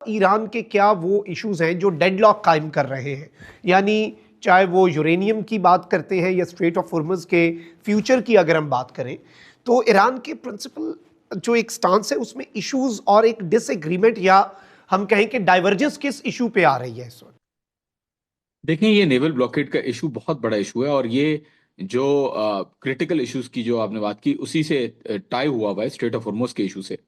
Iran के क्या वो इश्यूज हैं जो डेडलॉक कायम कर रहे हैं, यानी चाहे वो यूरेनियम की बात करते हैं या स्ट्रेट ऑफ हॉर्मुज के फ्यूचर की अगर हम बात करें, तो ईरान के प्रिंसिपल जो एक स्टांस है उसमें इश्यूज और एक डिसएग्रीमेंट या हम कहें कि डाइवर्जेंस किस इशू पे आ रही है इस वक्त? देखें, ये नेवल ब्लॉकेड का इशू बहुत बड़ा इशू है और ये जो क्रिटिकल इश्यूज की जो आपने बात की उसी से टाई हुआ है स्ट्रेट ऑफ हॉर्मुज के इशू से।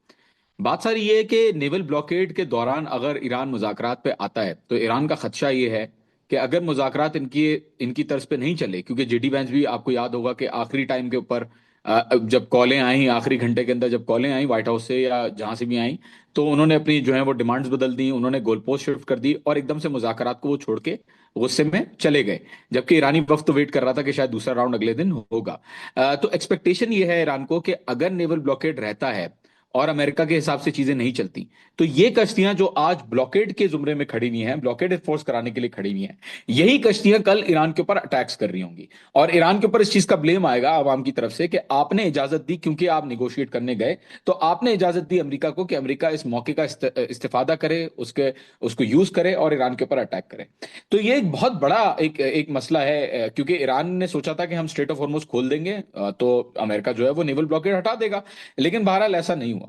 बात सारी ये है कि नेवल ब्लॉकेड के दौरान अगर ईरान मुज़ाकरात पे आता है तो ईरान का खदशा ये है कि अगर मुज़ाकरात इनकी इनकी तर्ज पे नहीं चले, क्योंकि जेडी वैंस भी आपको याद होगा कि आखिरी टाइम के ऊपर जब कॉलें आई, आखिरी घंटे के अंदर जब कॉलें आई व्हाइट हाउस से या जहां से भी आई, तो उन्होंने अपनी जो है वो डिमांड्स बदल दी, उन्होंने गोल पोस्ट शिफ्ट कर दी और एकदम से मुज़ाकरात को वो छोड़ के गुस्से में चले गए। जबकि ईरानी वक्त तो वेट कर रहा था कि शायद दूसरा राउंड अगले दिन होगा। तो एक्सपेक्टेशन ये है ईरान को कि अगर नेवल ब्लॉकेड रहता है और अमेरिका के हिसाब से चीजें नहीं चलती, तो ये कश्तियां जो आज ब्लॉकेड के जुमरे में खड़ी हुई हैं, ब्लॉकेड फोर्स कराने के लिए खड़ी हुई हैं, यही कश्तियां कल ईरान के ऊपर अटैक्स कर रही होंगी। और ईरान के ऊपर इस चीज का ब्लेम आएगा आवाम की तरफ से कि आपने इजाजत दी, क्योंकि आप निगोशिएट करने गए तो आपने इजाजत दी अमेरिका को कि अमेरिका इस मौके का इस्तेफादा करे, उसके उसको यूज करे और ईरान के ऊपर अटैक करे। तो ये एक बहुत बड़ा एक एक मसला है, क्योंकि ईरान ने सोचा था कि हम स्ट्रेट ऑफ हॉर्मुज खोल देंगे तो अमेरिका जो है वो नेवल ब्लॉकेड हटा देगा, लेकिन बहरहाल ऐसा नहीं हुआ।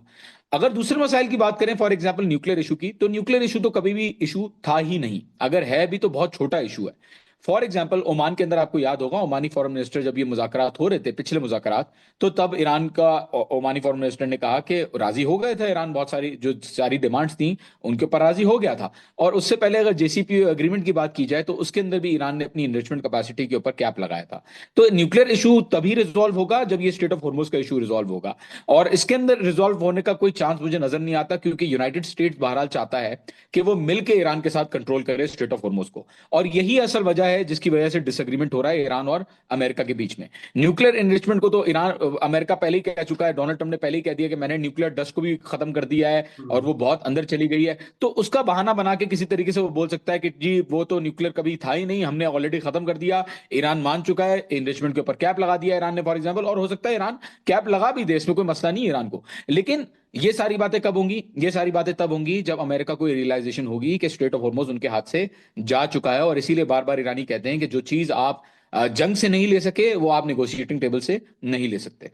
अगर दूसरे मसाइल की बात करें, फॉर एग्जांपल न्यूक्लियर इशू की, तो न्यूक्लियर इशू तो कभी भी इशू था ही नहीं, अगर है भी तो बहुत छोटा इशू है। फॉर एग्जांपल ओमान के अंदर आपको याद होगा, ओमानी फॉरेन मिनिस्टर जब ये मुजाकरात हो रहे थे, पिछले मुजाकरात, तो तब ईरान का ओमानी फॉरेन मिनिस्टर ने कहा कि राजी हो गए थे ईरान, बहुत सारी जो सारी डिमांड्स थी उनके ऊपर राजी हो गया था। और उससे पहले अगर जेसीपी एग्रीमेंट की बात की जाए तो उसके अंदर भी ईरान ने अपनी इन्रिचमेंट कैपेसिटी के ऊपर कैप लगाया था। तो न्यूक्लियर इशू तभी रिजॉल्व होगा जब ये स्टेट ऑफ हॉर्मुज का इशू रिजॉल्व होगा। और इसके अंदर रिजॉल्व होने का कोई चांस मुझे नजर नहीं आता, क्योंकि यूनाइटेड स्टेट्स बहरहाल चाहता है कि वो मिलकर ईरान के साथ कंट्रोल करे स्टेट ऑफ हॉर्मुज को। और यही असल वजह है जिसकी वजह से डिसएग्रीमेंट हो रहा है ईरान और अमेरिका के बीच में। न्यूक्लियर एनरिचमेंट को तो ईरान अमेरिका पहले ही कह चुका है, डोनाल्ड ट्रंप ने पहले ही कह दिया कि मैंने न्यूक्लियर डस्ट को भी खत्म कर दिया है और वो बहुत अंदर चली गई है। तो उसका बहाना बना के किसी तरीके से वो बोल सकता है कि जी वो तो न्यूक्लियर कभी था ही नहीं, हमने ऑलरेडी खत्म कर दिया, ईरान मान चुका है, एनरिचमेंट के ऊपर कैप लगा दिया ईरान ने फॉर एग्जाम्पल। और हो सकता है ईरान कैप लगा भी दे, इसमें कोई मसला नहीं है ईरान को। लेकिन ये सारी बातें कब होंगी? ये सारी बातें तब होंगी जब अमेरिका को रियलाइजेशन होगी कि स्ट्रेट ऑफ हॉर्मुज उनके हाथ से जा चुका है। और इसीलिए बार बार ईरानी कहते हैं कि जो चीज आप जंग से नहीं ले सके वो आप नेगोशिएटिंग टेबल से नहीं ले सकते।